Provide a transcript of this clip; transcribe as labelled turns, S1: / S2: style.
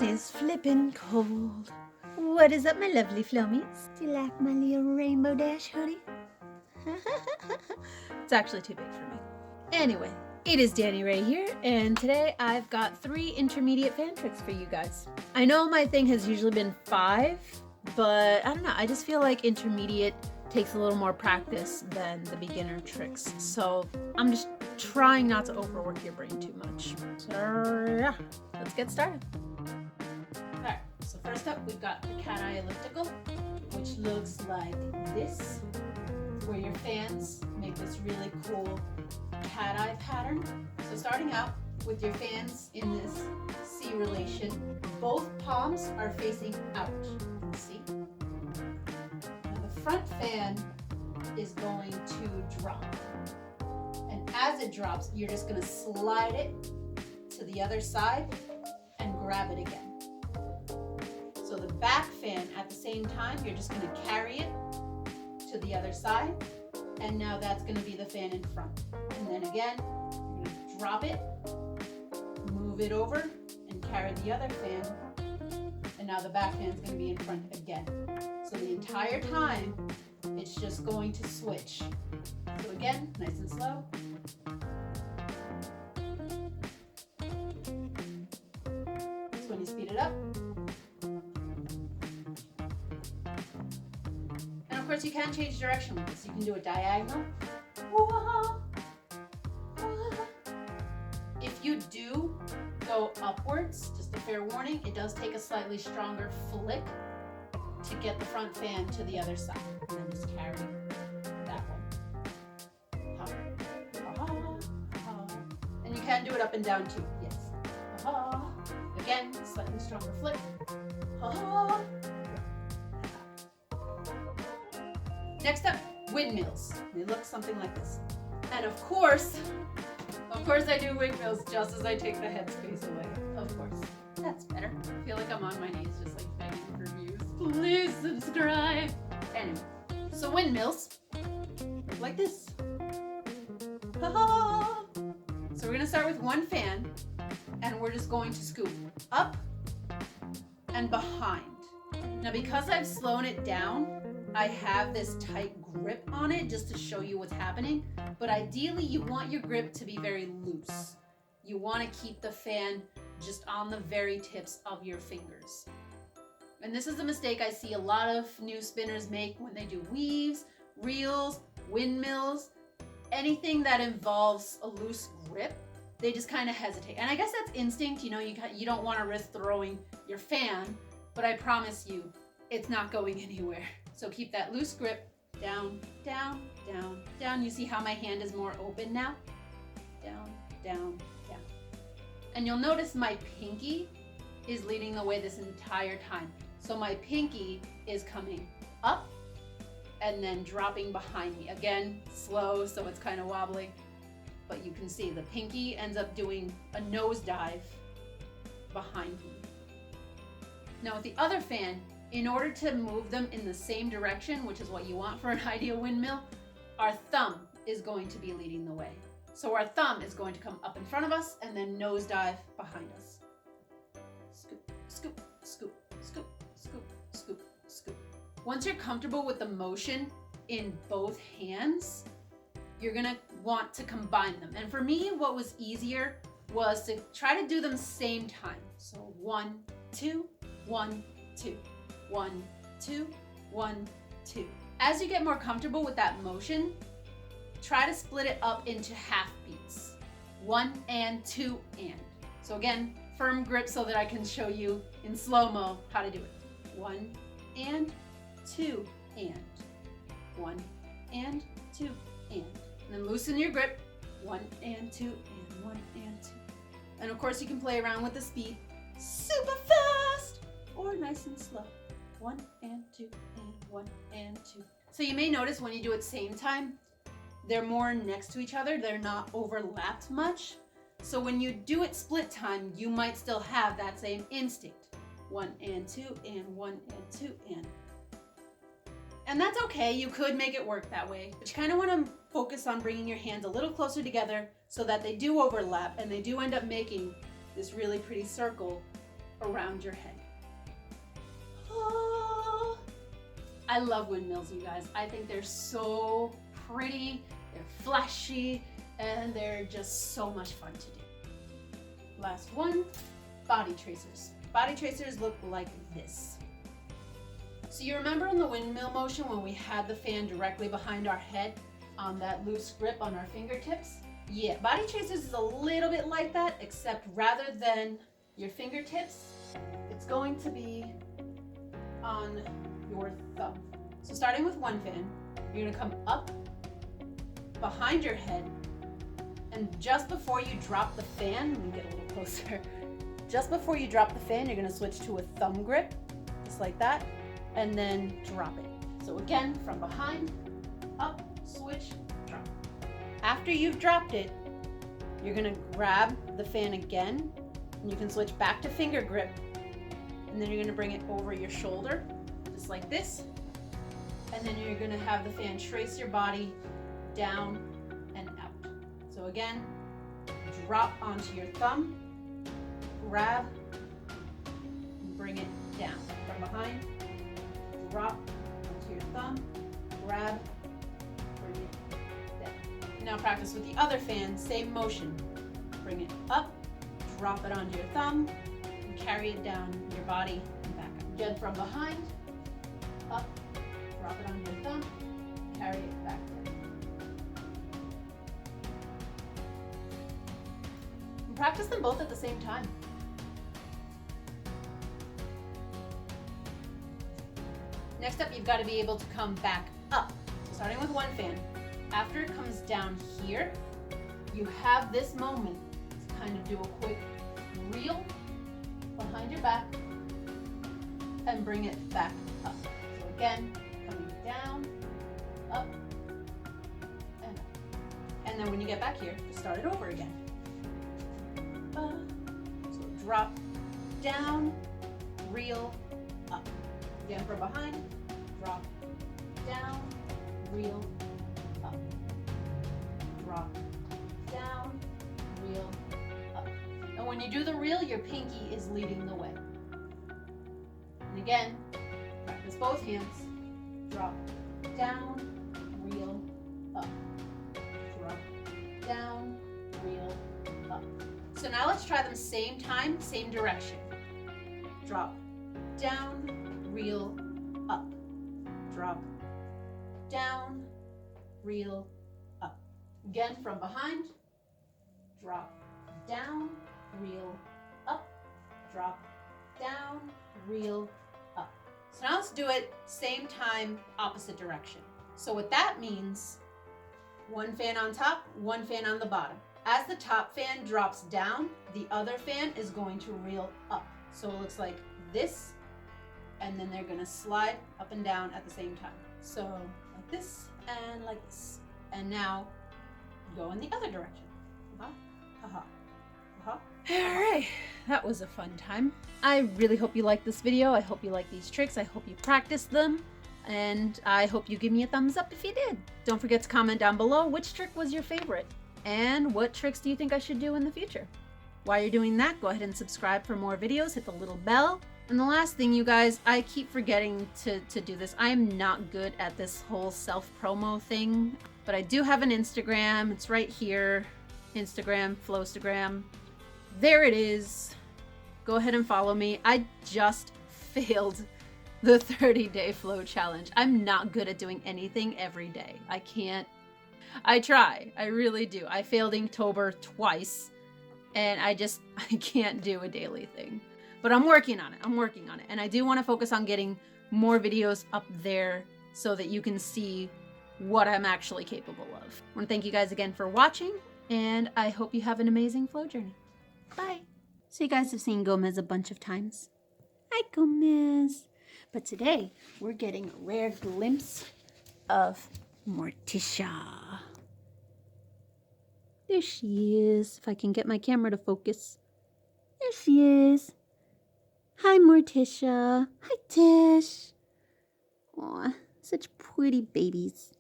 S1: it is flippin' cold. What is up, my lovely flomies? Do you like my little rainbow dash hoodie? It's actually too big for me. Anyway, it is Danny Ray here, and today I've got 3 intermediate fan tricks for you guys. I know my thing has usually been 5, but I don't know, I just feel like intermediate takes a little more practice than the beginner tricks. So I'm just trying not to overwork your brain too much. So yeah, let's get started. Alright, so first up we've got the Eye Elliptical, which looks like this, where your fans make this really cool cat eye pattern. So starting out with your fans in this C relation, both palms are facing out. See? Now the front fan is going to drop. And as it drops, you're just going to slide it to the other side and grab it again. So the back fan at the same time, you're just going to carry it to the other side. And now that's going to be the fan in front. And then again, you're going to drop it, move it over, and carry the other fan. And now the back fan is going to be in front again. So the entire time, it's just going to switch. So again, nice and slow. So when you speed it up. And of course you can change direction with this. You can do a diagonal. If you do go upwards, just a fair warning, it does take a slightly stronger flick to get the front fan to the other side. And then just carry that one. And you can do it up and down too, yes. Again, slightly stronger flick. Next up, windmills. They look something like this. And of course I do windmills just as I take the headspace away. Of course. That's better. I feel like I'm on my knees just like begging for views. Please subscribe. Anyway, so windmills look like this. So we're gonna start with one fan and we're just going to scoop up and behind. Now because I've slowed it down, I have this tight grip on it just to show you what's happening, but ideally you want your grip to be very loose. You want to keep the fan just on the very tips of your fingers. And this is a mistake I see a lot of new spinners make when they do weaves, reels, windmills, anything that involves a loose grip. They just kind of hesitate. And I guess that's instinct, you know, you don't want to risk throwing your fan, but I promise you, it's not going anywhere. So keep that loose grip, down, down, down, down. You see how my hand is more open now? Down, down, down. And you'll notice my pinky is leading the way this entire time. So my pinky is coming up and then dropping behind me. Again, slow, so it's kind of wobbly. But you can see the pinky ends up doing a nosedive behind me. Now with the other fan, in order to move them in the same direction, which is what you want for an ideal windmill, our thumb is going to be leading the way. So our thumb is going to come up in front of us and then nosedive behind us. Scoop, scoop, scoop, scoop, scoop, scoop, scoop. Once you're comfortable with the motion in both hands, you're gonna want to combine them. And for me, what was easier was to try to do them same time. So 1, 2, 1, 2. 1, 2, 1, 2. As you get more comfortable with that motion, try to split it up into half beats. 1 and 2 and. So again, firm grip so that I can show you in slow-mo how to do it. 1 and 2 and. 1 and 2 and. And then loosen your grip. 1 and 2 and 1 and 2. And of course you can play around with the speed super fast or nice and slow. 1 and 2 and 1 and 2. So you may notice when you do it same time, they're more next to each other. They're not overlapped much. So when you do it split time, you might still have that same instinct. 1 and 2 and 1 and 2 and. And that's okay. You could make it work that way. But you kind of want to focus on bringing your hands a little closer together so that they do overlap and they do end up making this really pretty circle around your head. Oh, I love windmills, you guys. I think they're so pretty, they're flashy, and they're just so much fun to do. Last one, body tracers. Body tracers look like this. So you remember in the windmill motion when we had the fan directly behind our head on that loose grip on our fingertips? Yeah, body tracers is a little bit like that, except rather than your fingertips, it's going to be on your thumb. So starting with one fan, you're gonna come up behind your head, and just before you drop the fan, let me get a little closer. Just before you drop the fan, you're gonna switch to a thumb grip, just like that, and then drop it. So again, from behind, up, switch, drop. After you've dropped it, you're gonna grab the fan again, and you can switch back to finger grip, and then you're gonna bring it over your shoulder, just like this, and then you're gonna have the fan trace your body down and out. So again, drop onto your thumb, grab, and bring it down. From behind, drop onto your thumb, grab, bring it down. Now practice with the other fan, same motion. Bring it up, drop it onto your thumb, and carry it down your body and back up. Again, from behind, up, drop it onto your thumb, carry it back down. And practice them both at the same time. Next up, you've got to be able to come back up. So starting with one fan, after it comes down here, you have this moment to kind of do a quick reel behind your back and bring it back up. So again, coming down, up, and up. And then when you get back here, start it over again. So drop, down, reel, up. Again from behind, drop, down, reel, up. Drop, down, reel, up. And when you do the reel, your pinky is leading the way. And again, practice both hands. Drop, down, reel, up. Drop, down, reel, up. So now let's try them same time, same direction. Drop, down, reel, up. Drop, down, reel, up. Again from behind. Drop, down, reel, up. Drop, down, reel, up. So now let's do it same time, opposite direction. So what that means, one fan on top, one fan on the bottom. As the top fan drops down, the other fan is going to reel up. So it looks like this, and then they're gonna slide up and down at the same time. So like this and like this. And now go in the other direction. Alright, that was a fun time. I really hope you liked this video. I hope you like these tricks. I hope you practiced them. And I hope you give me a thumbs up if you did. Don't forget to comment down below which trick was your favorite. And what tricks do you think I should do in the future? While you're doing that, go ahead and subscribe for more videos. Hit the little bell. And the last thing, you guys, I keep forgetting to do this. I am not good at this whole self-promo thing. But I do have an Instagram. It's right here. Instagram, Flowstagram. There it is. Go ahead and follow me. I just failed the 30-day flow challenge. I'm not good at doing anything every day. I can't. I try. I really do. I failed Inktober twice, and I can't do a daily thing. But I'm working on it. And I do want to focus on getting more videos up there so that you can see what I'm actually capable of. I want to thank you guys again for watching, and I hope you have an amazing flow journey. Bye. So you guys have seen Gomez a bunch of times. Hi, Gomez. But today, we're getting a rare glimpse of Morticia. There she is. If I can get my camera to focus. There she is. Hi, Morticia. Hi, Tish. Aw, such pretty babies.